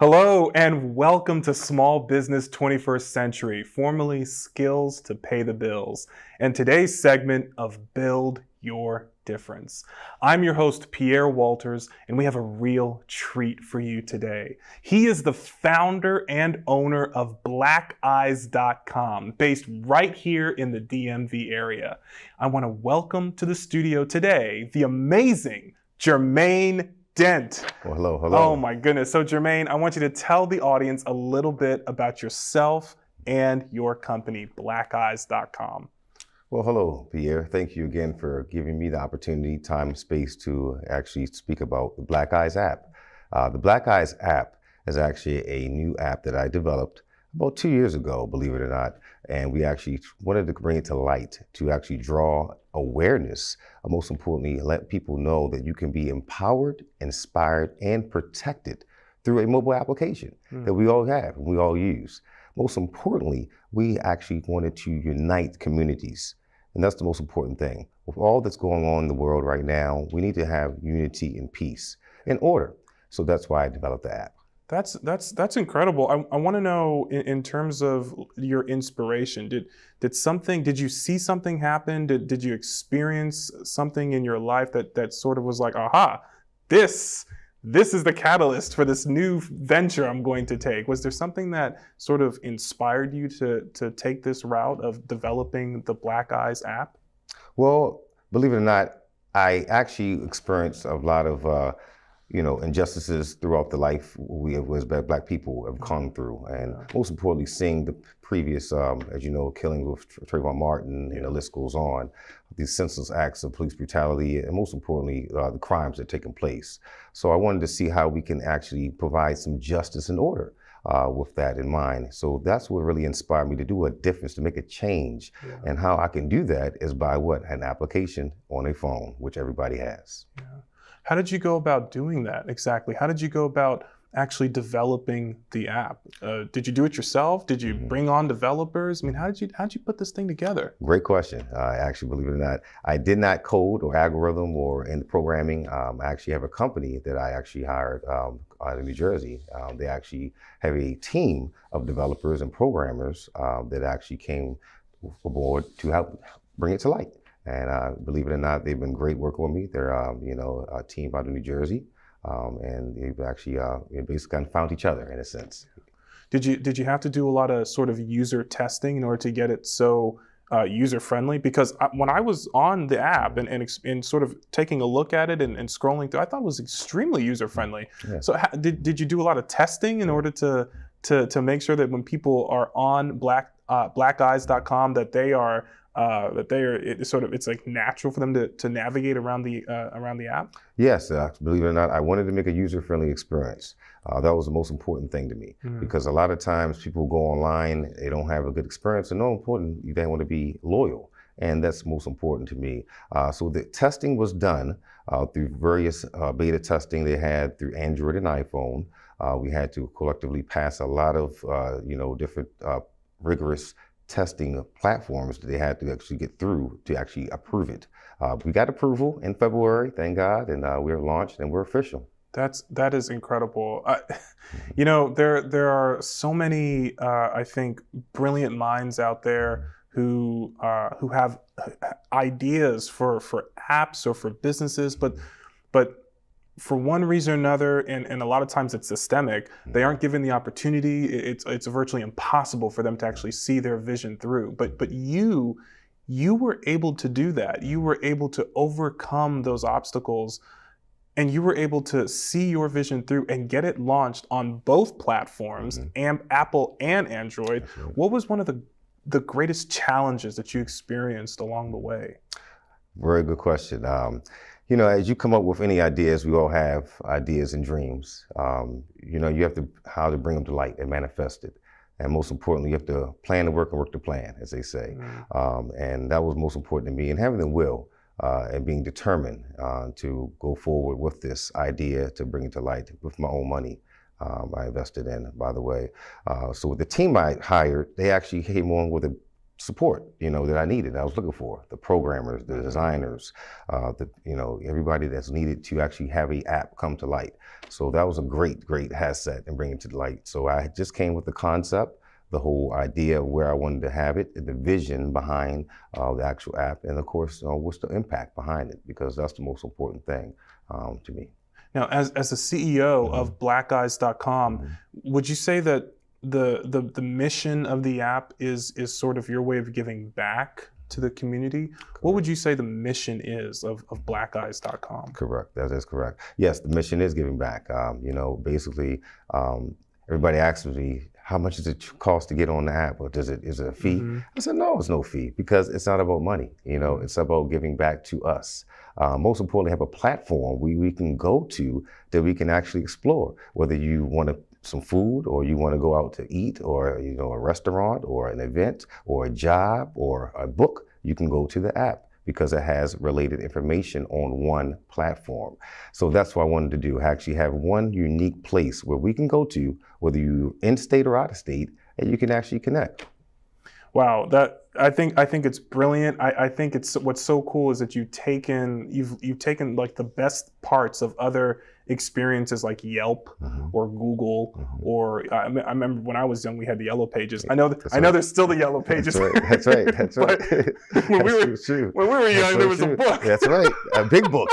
Hello and welcome to Small Business 21st Century, formerly Skills to Pay the Bills, and today's segment of Build Your Difference. I'm your host, Pierre Walters, and we have a real treat for you today. He is the founder and owner of blackeyes.com, based right here in the DMV area. I want to welcome to the studio today the amazing Jermaine Dent. Well, hello. Oh my goodness. So Jermaine, I want you to tell the audience a little bit about yourself and your company, blackeyes.com. Well, hello, Pierre. Thank you again for giving me the opportunity, time, and space to actually speak about the Black Eyes app. The Black Eyes app is actually a new app that I developed about 2 years ago, believe it or not. And we actually wanted to bring it to light to actually draw awareness, most importantly, let people know that you can be empowered, inspired, and protected through a mobile application that we all have and we all use. Most importantly, we actually wanted to unite communities. And that's the most important thing. With all that's going on in the world right now, we need to have unity and peace and order. So that's why I developed the app. That's incredible. I want to know in terms of your inspiration. Did you see something happen? Did you experience something in your life that sort of was like, aha, this is the catalyst for this new venture I'm going to take? Was there something that sort of inspired you to take this route of developing the Black Eyes app? Well, believe it or not, I actually experienced a lot of injustices throughout the life we as Black people have gone through. And most importantly, seeing the previous, as you know, killings with Trayvon Martin, and the list goes on, these senseless acts of police brutality, and most importantly, the crimes that are taking place. So I wanted to see how we can actually provide some justice and order with that in mind. So that's what really inspired me to do a difference, to make a change. And how I can do that is by an application on a phone, which everybody has. Yeah. How did you go about doing that exactly? How did you go about actually developing the app? Did you do it yourself? Did you bring on developers? I mean, how did you put this thing together? Great question. Actually, believe it or not, I did not code or algorithm or in programming. I actually have a company that I actually hired out of New Jersey. They actually have a team of developers and programmers that actually came aboard to help bring it to light. And believe it or not, they've been great working with me. They're, a team out of New Jersey, and they've actually basically kind of found each other in a sense. Did you have to do a lot of sort of user testing in order to get it so user friendly? Because when I was on the app and sort of taking a look at it and scrolling through, I thought it was extremely user friendly. Yeah. So did you do a lot of testing in order to make sure that when people are on blackeyes.com that it's like natural for them to navigate around the app? Yes, believe it or not, I wanted to make a user-friendly experience. That was the most important thing to me, because a lot of times people go online, they don't have a good experience, and more important, they want to be loyal, and that's most important to me. So the testing was done through various beta testing they had through Android and iPhone. We had to collectively pass a lot of different rigorous testing platforms that they had to actually get through to actually approve it. We got approval in February, thank God, and we're launched and we're official. That is incredible. There are so many, I think, brilliant minds out there who have ideas for apps or for businesses, but for one reason or another, and a lot of times it's systemic, they aren't given the opportunity. It's virtually impossible for them to actually see their vision through. But you were able to do that. You were able to overcome those obstacles, and you were able to see your vision through and get it launched on both platforms, Apple and Android. What was one of the greatest challenges that you experienced along the way? Very good question. As you come up with any ideas, we all have ideas and dreams. You have how to bring them to light and manifest it. And most importantly, you have to plan to work and work to plan, as they say. And that was most important to me. And having the will and being determined to go forward with this idea to bring it to light with my own money. I invested in, by the way. So with the team I hired, they actually came on with a support, that I needed, that I was looking for. The programmers, the designers, everybody that's needed to actually have an app come to light. So that was a great asset and bring it to light. So I just came with the concept, the whole idea of where I wanted to have it, the vision behind the actual app, and of course, what's the impact behind it, because that's the most important thing to me. Now, as a CEO of blackeyes.com, would you say that the mission of the app is sort of your way of giving back to the community? Correct. What would you say the mission is of blackeyes.com? Correct, that is correct. Yes, the mission is giving back. Basically, everybody asks me, how much does it cost to get on the app, or is it a fee? I said, no, it's no fee, because it's not about money. It's about giving back to us. Most importantly, have a platform we can go to that we can actually explore, whether you want some food, or you want to go out to eat, or a restaurant, or an event, or a job, or a book. You can go to the app, because it has related information on one platform. So that's what I wanted to do, actually have one unique place where we can go to, whether you're in state or out of state, and you can actually connect. Wow, I think it's brilliant. I think it's what's so cool is that you've taken like the best parts of other experiences like Yelp or Google or I remember when I was young we had the Yellow Pages. I know there's still the Yellow Pages. That's right. When we were young, there was a book. That's right, a big book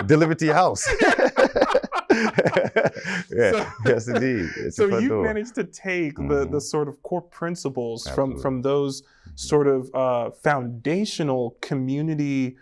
delivered to your house. Yes, indeed. So you managed to take the sort of core principles from those sort of foundational community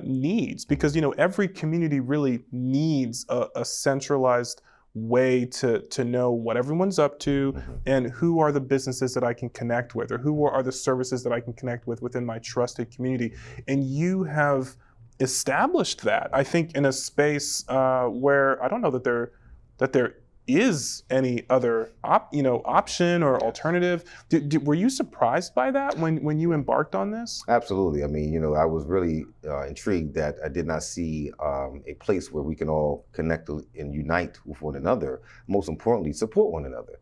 needs, because every community really needs a centralized way to know what everyone's up to and who are the businesses that I can connect with, or who are the services that I can connect with within my trusted community. And you have established that, I think, in a space where I don't know that there is any other option or alternative. Were you surprised by that when you embarked on this? Absolutely. I mean, I was really intrigued that I did not see a place where we can all connect and unite with one another. Most importantly, support one another.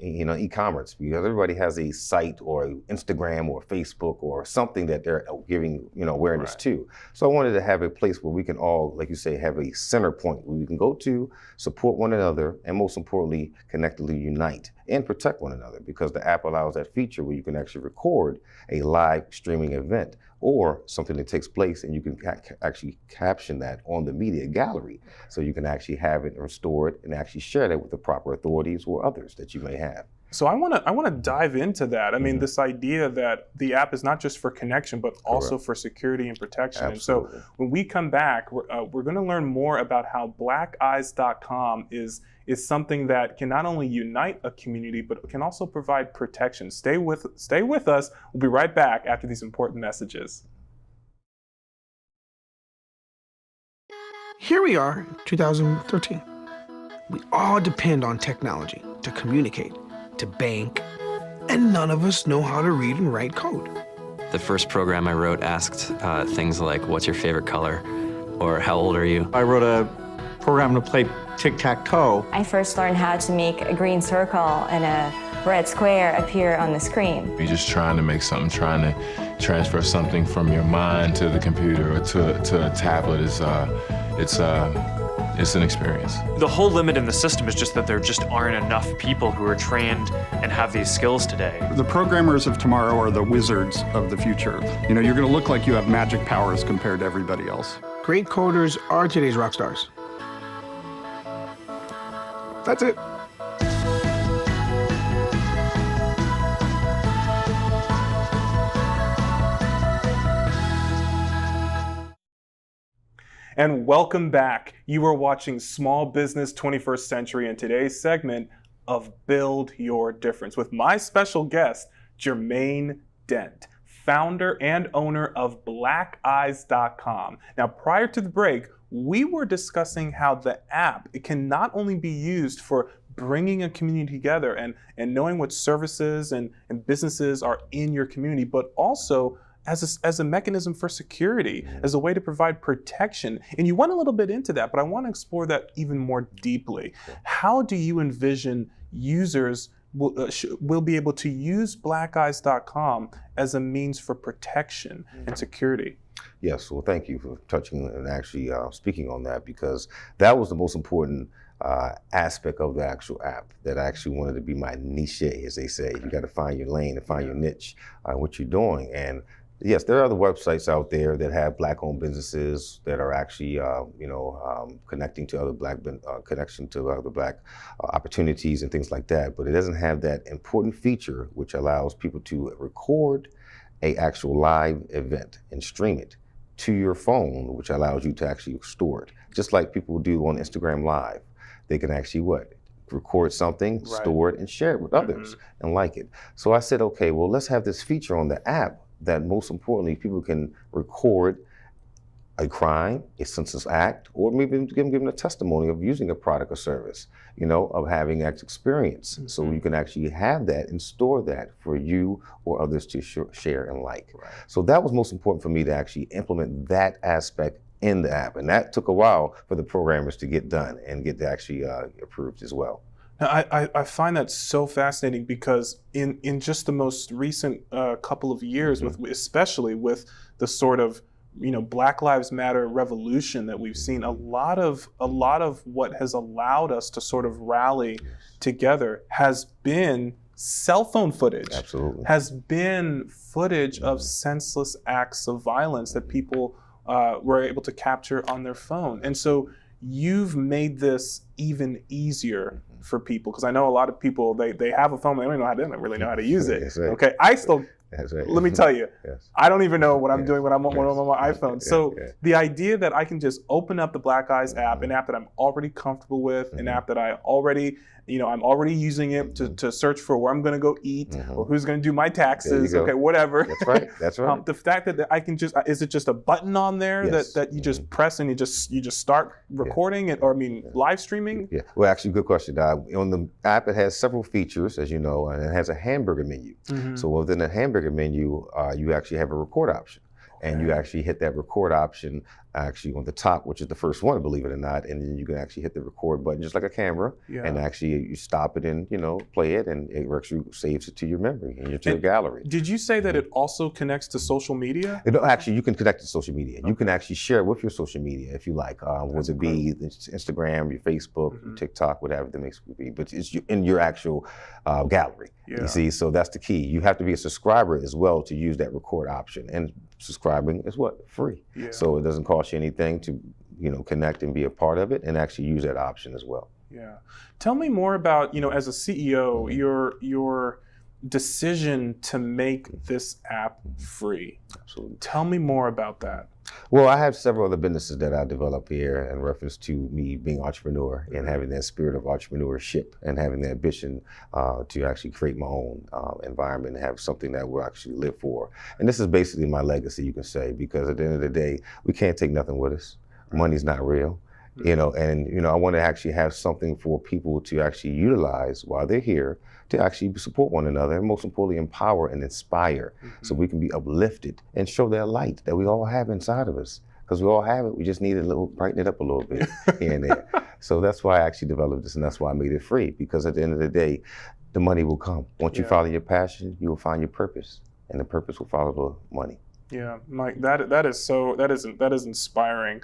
E-commerce, because everybody has a site or Instagram or Facebook or something that they're giving awareness to. So I wanted to have a place where we can all, like you say, have a center point where we can go to, support one another, and most importantly, collectively unite and protect one another, because the app allows that feature where you can actually record a live streaming event or something that takes place, and you can actually caption that on the media gallery, so you can actually have it and restore it and actually share that with the proper authorities or others that you may have. So I want to dive into that. I mean, this idea that the app is not just for connection, but also for security and protection. Absolutely. And so when we come back, we're going to learn more about how blackeyes.com is something that can not only unite a community, but can also provide protection. Stay with us. We'll be right back after these important messages. Here we are, 2013. We all depend on technology to communicate, to bank, and none of us know how to read and write code. The first program I wrote asked things like, what's your favorite color? Or how old are you? I wrote a program to play tic-tac-toe. I first learned how to make a green circle and a red square appear on the screen. You're just trying to make something, trying to transfer something from your mind to the computer or to a tablet. It's an experience. The whole limit in the system is just that there just aren't enough people who are trained and have these skills today. The programmers of tomorrow are the wizards of the future. You're going to look like you have magic powers compared to everybody else. Great coders are today's rock stars. That's it. And welcome back. You are watching Small Business 21st Century in today's segment of Build Your Difference with my special guest, Jermaine Dent, founder and owner of blackeyes.com. Now, prior to the break, we were discussing how the app, it can not only be used for bringing a community together and knowing what services and businesses are in your community, but also as a mechanism for security, as a way to provide protection. And you went a little bit into that, but I want to explore that even more deeply. How do you envision users will be able to use blackeyes.com as a means for protection and security. Yes, well, thank you for touching and actually speaking on that, because that was the most important aspect of the actual app that I actually wanted to be my niche, as they say. You got to find your lane and find your niche, what you're doing. And yes, there are other websites out there that have Black-owned businesses that are actually, connecting to other Black opportunities and things like that. But it doesn't have that important feature which allows people to record a actual live event and stream it to your phone, which allows you to actually store it, just like people do on Instagram Live. They can actually record something, store it, and share it with others and like it. So I said, okay, well, let's have this feature on the app that most importantly, people can record a crime, a senseless act, or maybe give them a testimony of using a product or service, of having that experience. So you can actually have that and store that for you or others to share and like. So that was most important for me to actually implement that aspect in the app. And that took a while for the programmers to get done and get actually approved as well. Now, I find that so fascinating because in just the most recent couple of years, especially with the sort of Black Lives Matter revolution that we've seen, a lot of what has allowed us to sort of rally together has been cell phone footage. Absolutely. Has been footage of senseless acts of violence that people were able to capture on their phone. And so you've made this even easier for people, because I know a lot of people, they have a phone, they don't really know how to use it. Right. Okay, I still, let me tell you, Yes. I don't even know what I'm doing when I'm on my iPhone. So Yeah. the idea that I can just open up the Black Eyes app, an app that I'm already comfortable with, an app that I already, I'm already using it to search for where I'm going to go eat or who's going to do my taxes. Okay, whatever. That's right. That's right. The fact that I can just, is it just a button on there Yes. that you just press and you just start recording it, or live streaming? Yeah. Well, actually, good question. On the app, it has several features, as you know, and it has a hamburger menu. So within the hamburger menu, you actually have a record option. And you actually hit that record option actually on the top, which is the first one, believe it or not, and then you can actually hit the record button just like a camera, and actually you stop it and play it, and it actually saves it to your memory and to your gallery. Did you say that it also connects to social media? Actually, you can connect to social media. You can actually share it with your social media if you like, whether it be Instagram, your Facebook, your TikTok, whatever the makes it be, but it's in your actual gallery. You see, so that's the key. You have to be a subscriber as well to use that record option, and subscribing is free. So it doesn't cost you anything to connect and be a part of it, and actually use that option as well. Yeah. Tell me more about, as a CEO, your decision to make this app free. Absolutely. Tell me more about that. Well, I have several other businesses that I develop here in reference to me being an entrepreneur and having that spirit of entrepreneurship and having the ambition to actually create my own environment and have something that we'll actually live for. And this is basically my legacy, you can say, because at the end of the day, we can't take nothing with us. Money's not real. I want to actually have something for people to actually utilize while they're here to actually support one another, and most importantly, empower and inspire, so we can be uplifted and show that light that we all have inside of us. Because we all have it, we just need to brighten it up a little bit here and there. So that's why I actually developed this, and that's why I made it free, because at the end of the day, the money will come. Once you follow your passion, you will find your purpose, and the purpose will follow the money. Yeah, Mike, that is inspiring.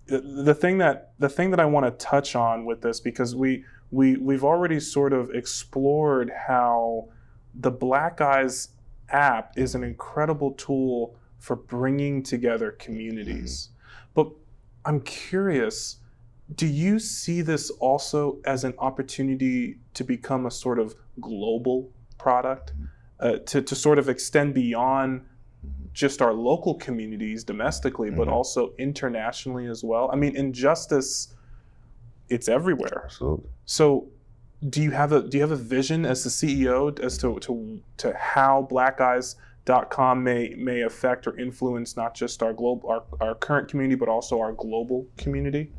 The thing that I want to touch on with this, because we've already sort of explored how the Black Eyes app is an incredible tool for bringing together communities. But I'm curious, do you see this also as an opportunity to become a sort of global product, to sort of extend beyond just our local communities domestically, but also internationally as well? I mean, injustice, it's everywhere. Absolutely. So do you have a vision as the CEO as to how blackeyes.com may affect or influence not just our current community, but also our global community?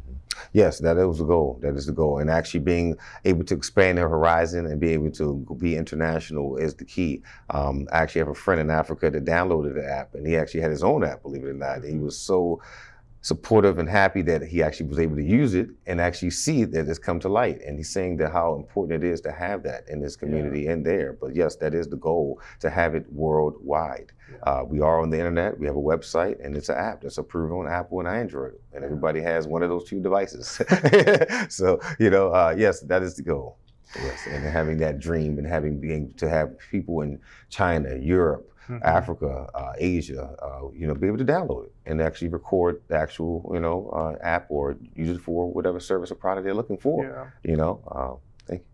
Yes, that is the goal. That is the goal. And actually being able to expand their horizon and be able to be international is the key. I actually have a friend in Africa that downloaded the app, and he actually had his own app, believe it or not. He was so supportive and happy that he actually was able to use it and actually see that it's come to light. And he's saying that how important it is to have that in this community and there. But yes, that is the goal, to have it worldwide. We are on the internet, we have a website, and it's an app that's approved on Apple and Android. And everybody has one of those 2 devices. So, yes, that is the goal. Yes, and having that dream and being to have people in China, Europe, Africa, Asia, be able to download it and actually record the actual, app or use it for whatever service or product they're looking for. Thank you.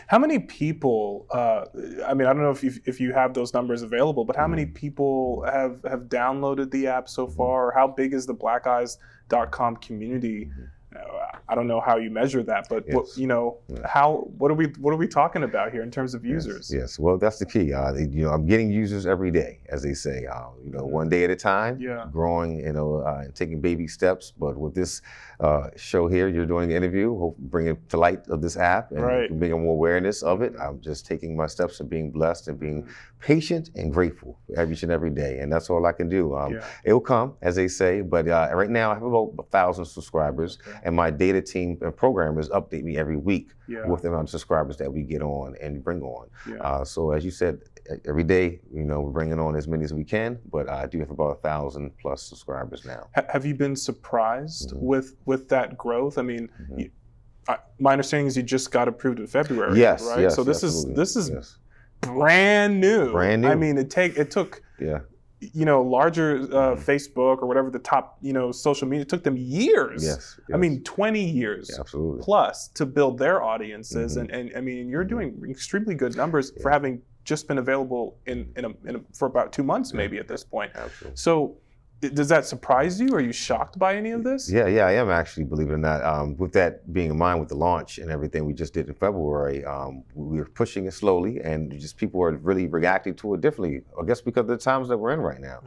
How many people? I don't know if you have those numbers available, but how many people have downloaded the app so far? Or how big is the blackeyes.com community? I don't know how you measure that, but Yes. what are we talking about here in terms of users? Yes. Well, that's the key. I'm getting users every day, as they say. One day at a time. Yeah. Growing. And taking baby steps. But with this show here, you're doing an interview, hope bring it to light of this app and bring more awareness of it. I'm just taking my steps and being blessed and being patient and grateful each and every day, and that's all I can do. It will come, as they say. But right now, I have about 1,000 subscribers, and my data team and programmers update me every week with the amount of subscribers that we get on and bring on. So as you said, every day, we're bringing on as many as we can, but I do have about 1,000 plus subscribers now. Have you been surprised with that growth? I mean, my understanding is you just got approved in February, yes, right? Yes, so this absolutely. is brand new. Brand new. I mean, it took larger Facebook or whatever the top social media, it took them years. Yes. I mean 20 years absolutely. Plus to build their audiences, and I mean you're doing extremely good numbers for having just been available for about 2 months maybe at this point. Absolutely. So does that surprise you? Are you shocked by any of this? Yeah, I am actually, believe it or not. With that being in mind, with the launch and everything we just did in February, we were pushing it slowly, and just people are really reacting to it differently. I guess because of the times that we're in right now,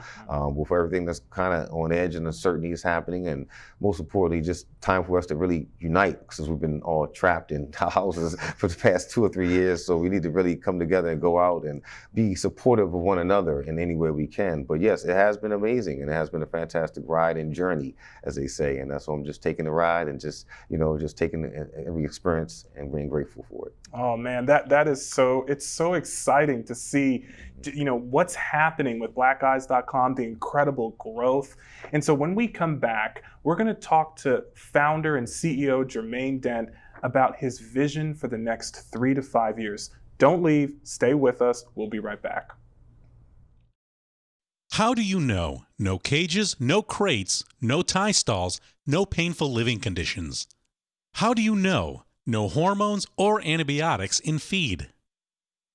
with everything that's kind of on edge and uncertainty is happening, and most importantly, just time for us to really unite, since we've been all trapped in houses for the past 2 or 3 years. So we need to really come together and go out and be supportive of one another in any way we can. But yes, it has been amazing, and it has been a fantastic ride and journey, as they say, and that's why I'm just taking the ride and just taking every experience and being grateful for it. Oh man, that is it's so exciting to see, what's happening with blackeyes.com, the incredible growth. And so when we come back, we're going to talk to founder and CEO Jermaine Dent about his vision for the next 3 to 5 years. Don't leave, stay with us. We'll be right back. How do you know? No cages, no crates, no tie stalls, no painful living conditions. How do you know? No hormones or antibiotics in feed.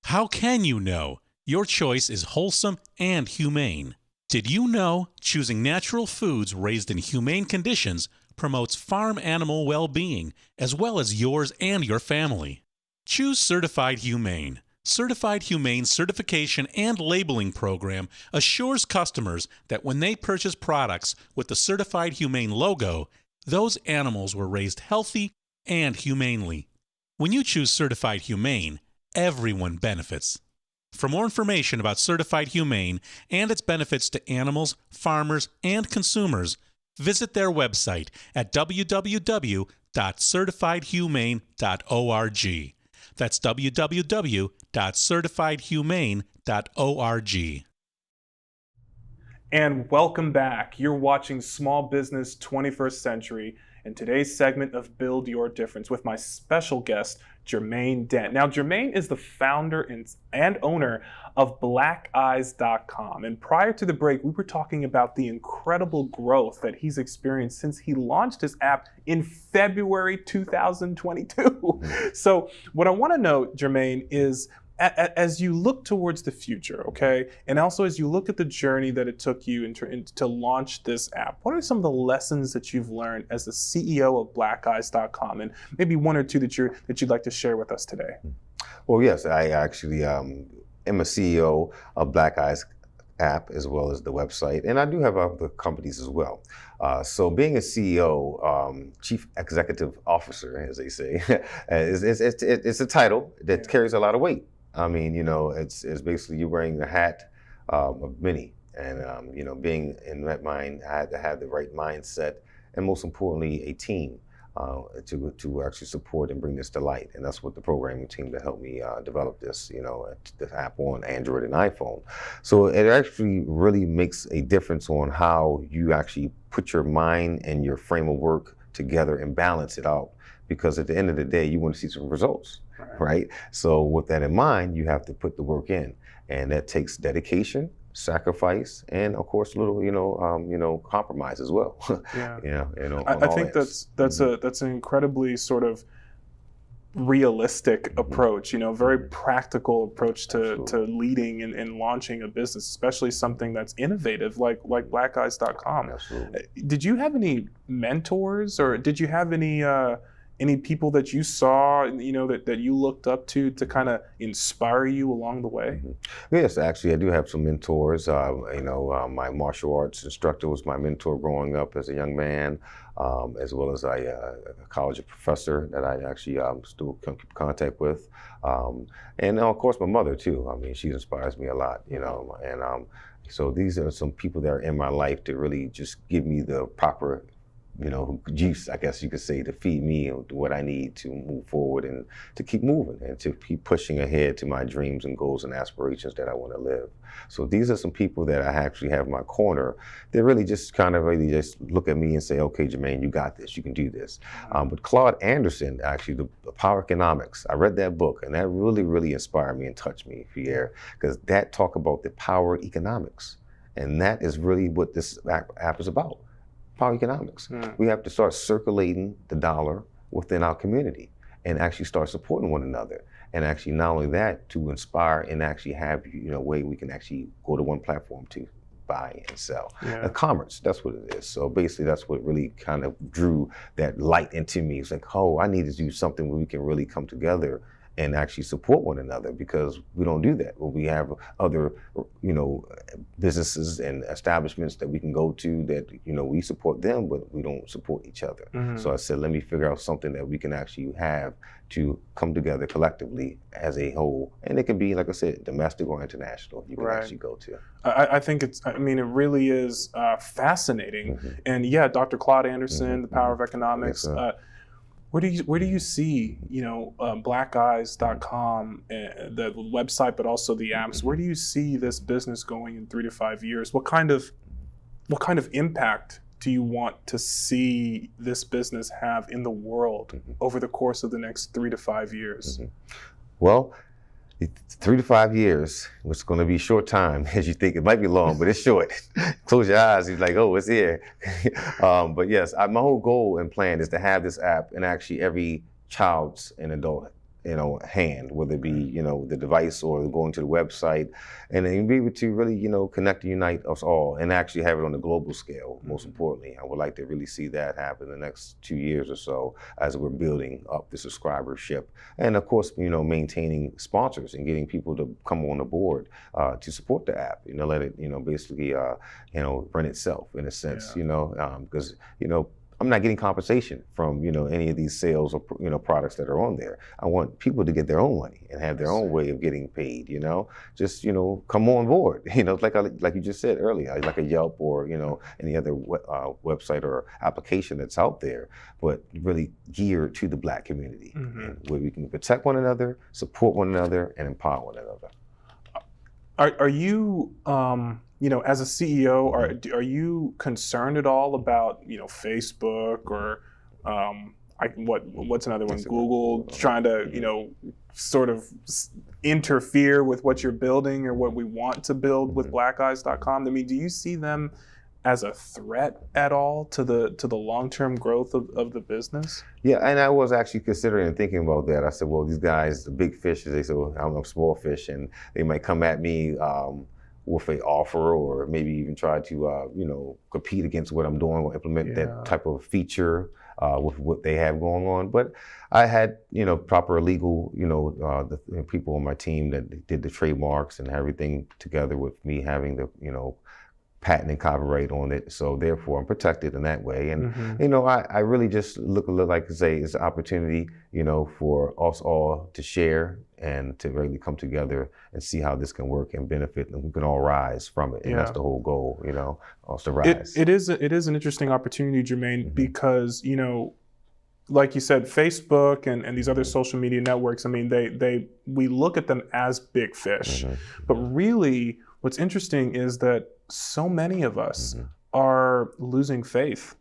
How can you know? Your choice is wholesome and humane. Did you know choosing natural foods raised in humane conditions promotes farm animal well-being as well as yours and your family? Choose Certified Humane. Certified Humane certification and labeling program assures customers that when they purchase products with the Certified Humane logo, those animals were raised healthy and humanely. When you choose Certified Humane, everyone benefits. For more information about Certified Humane and its benefits to animals, farmers, and consumers, visit their website at www.certifiedhumane.org. That's www.certifiedhumane.org. And welcome back. You're watching Small Business 21st Century in today's segment of Build Your Difference with my special guest, Jermaine Dent. Now, Jermaine is the founder and owner of blackeyes.com. And prior to the break, we were talking about the incredible growth that he's experienced since he launched his app in February 2022. So what I want to know, Jermaine, is as you look towards the future, okay, and also as you look at the journey that it took you to launch this app, what are some of the lessons that you've learned as the CEO of blackeyes.com, and maybe one or two that you'd like to share with us today? Well, yes, I actually am a CEO of Black Eyes app as well as the website, and I do have other companies as well. So being a CEO, Chief Executive Officer, as they say, it's a title that carries a lot of weight. I mean, it's basically you're wearing the hat of many, And being in that mind, I had to have the right mindset, and most importantly, a team to actually support and bring this to light. And that's what the programming team that helped me develop this, this app on Android and iPhone. So it actually really makes a difference on how you actually put your mind and your frame of work together and balance it out. Because at the end of the day, you want to see some results, right? So with that in mind, you have to put the work in, and that takes dedication, sacrifice, and of course, a little, compromise as well. Yeah. I think that's an incredibly sort of realistic approach, very practical approach to leading and launching a business, especially something that's innovative like blackeyes.com. Absolutely. Did you have any mentors, or did you have any people that you saw, that you looked up to kind of inspire you along the way? Yes, actually, I do have some mentors. My martial arts instructor was my mentor growing up as a young man, as well as a college professor that I actually still keep contact with. And of course, my mother too. I mean, she inspires me a lot, and so these are some people that are in my life to really just give me the proper juice, I guess you could say, to feed me what I need to move forward and to keep moving and to keep pushing ahead to my dreams and goals and aspirations that I want to live. So these are some people that I actually have in my corner. They really just really just look at me and say, okay, Jermaine, you got this, you can do this. But Claude Anderson, actually, the Power Economics, I read that book, and that really, really inspired me and touched me, Pierre, because that talk about the power of economics. And that is really what this app is about. Power economics. We have to start circulating the dollar within our community and actually start supporting one another. And actually, not only that, to inspire and actually have a way we can actually go to one platform to buy and sell. And commerce, that's what it is. So basically, that's what really kind of drew that light into me. It's like, oh, I need to do something where we can really come together and actually support one another, because we don't do that. Well, we have other, businesses and establishments that we can go to that, we support them, but we don't support each other. So I said, let me figure out something that we can actually have to come together collectively as a whole. And it can be, like I said, domestic or international, you can actually go to. I think it really is fascinating. And yeah, Dr. Claude Anderson, The Power of Economics. Where do you see, blackeyes.com, the website, but also the apps? Where do you see this business going in 3 to 5 years? What kind of impact do you want to see this business have in the world over the course of the next 3 to 5 years? Well, 3 to 5 years, which is going to be a short time, as you think. It might be long, but it's short. Close your eyes, you're like, oh, it's here. But yes, my whole goal and plan is to have this app in actually every child's and adult hand, whether it be, the device or going to the website, and then be able to really, connect and unite us all and actually have it on a global scale. Most importantly, I would like to really see that happen in the next 2 years or so as we're building up the subscribership. And of course, maintaining sponsors and getting people to come on the board to support the app, let it, basically, run itself in a sense, because, I'm not getting compensation from, any of these sales or, products that are on there. I want people to get their own money and have their own way of getting paid, just, come on board, like you just said earlier, like a Yelp or, any other website or application that's out there, but really geared to the Black community, and where we can protect one another, support one another, and empower one another. Are you, as a CEO, are you concerned at all about, Facebook or what's another one? Google trying to, sort of interfere with what you're building or what we want to build with blackeyes.com? I mean, do you see them as a threat at all to the long-term growth of the business? Yeah, and I was actually considering and thinking about that. I said, well, these guys, the big fish, they said, well, I'm a small fish, and they might come at me with an offer, or maybe even try to, compete against what I'm doing or implement that type of feature with what they have going on. But I had, proper legal, the people on my team that did the trademarks and everything together with me having the, patent and copyright on it. So therefore I'm protected in that way. And, you know, I really just look like to say it's an opportunity, you know, for us all to share and to really come together and see how this can work and benefit, and we can all rise from it. And that's the whole goal, you know, us to rise. It is an interesting opportunity, Jermaine, because, you know, like you said, Facebook and these other social media networks, I mean, we look at them as big fish. But really, what's interesting is that so many of us are losing faith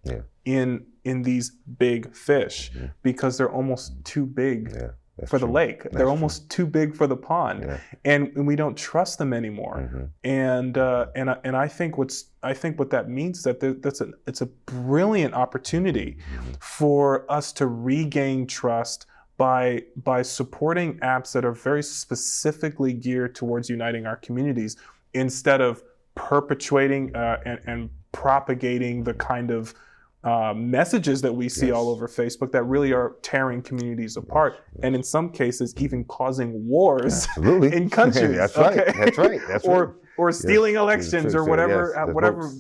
in these big fish because they're almost too big for the lake. They're almost too big for the pond, and we don't trust them anymore. And I think what that means is that it's a brilliant opportunity for us to regain trust by supporting apps that are very specifically geared towards uniting our communities, instead of perpetuating and propagating the kind of messages that we see all over Facebook that really are tearing communities apart, and in some cases even causing wars in countries. That's right. Or stealing elections, or whatever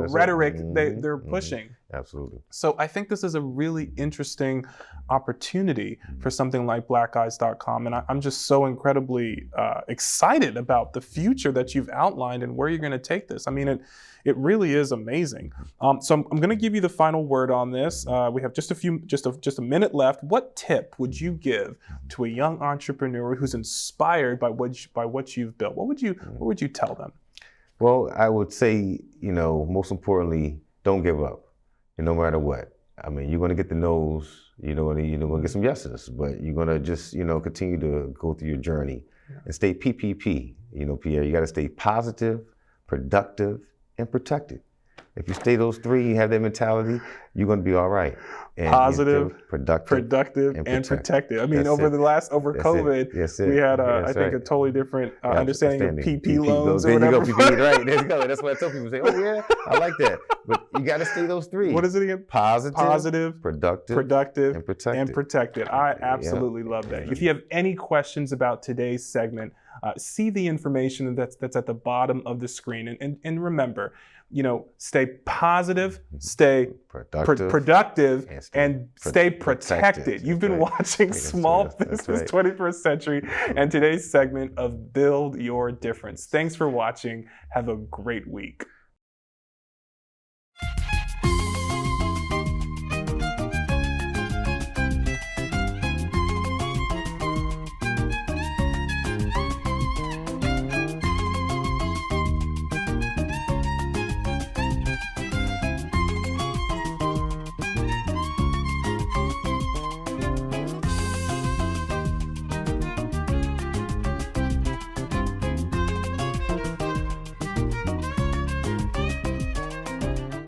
rhetoric they're pushing. Absolutely. So I think this is a really interesting opportunity for something like blackeyes.com, and I'm just so incredibly excited about the future that you've outlined and where you're going to take this. I mean, it really is amazing. So I'm going to give you the final word on this. We have just a minute left. What tip would you give to a young entrepreneur who's inspired by what you've built? What would you tell them? Well, I would say, you know, most importantly, don't give up. No matter what. I mean, you're going to get the no's, you're going to get some yeses, but you're going to just, you know, continue to go through your journey and stay PPP. You know, Pierre, you got to stay positive, productive, and protected. If you stay those three, you have that mentality, you're going to be all right. And positive, productive, and protected. I mean, over COVID, we had, I think, a totally different understanding of PP loans. There you go, PP, right. There you go. That's what I tell people. Say, oh yeah, I like that. But you got to stay those three. What is it again? Positive, productive, and protected. I absolutely love that. If you have any questions about today's segment, see the information that's at the bottom of the screen. And remember, you know, stay positive, stay productive, and stay protected. You've been watching Small Business 21st Century and today's segment of Build Your Difference. Thanks for watching. Have a great week.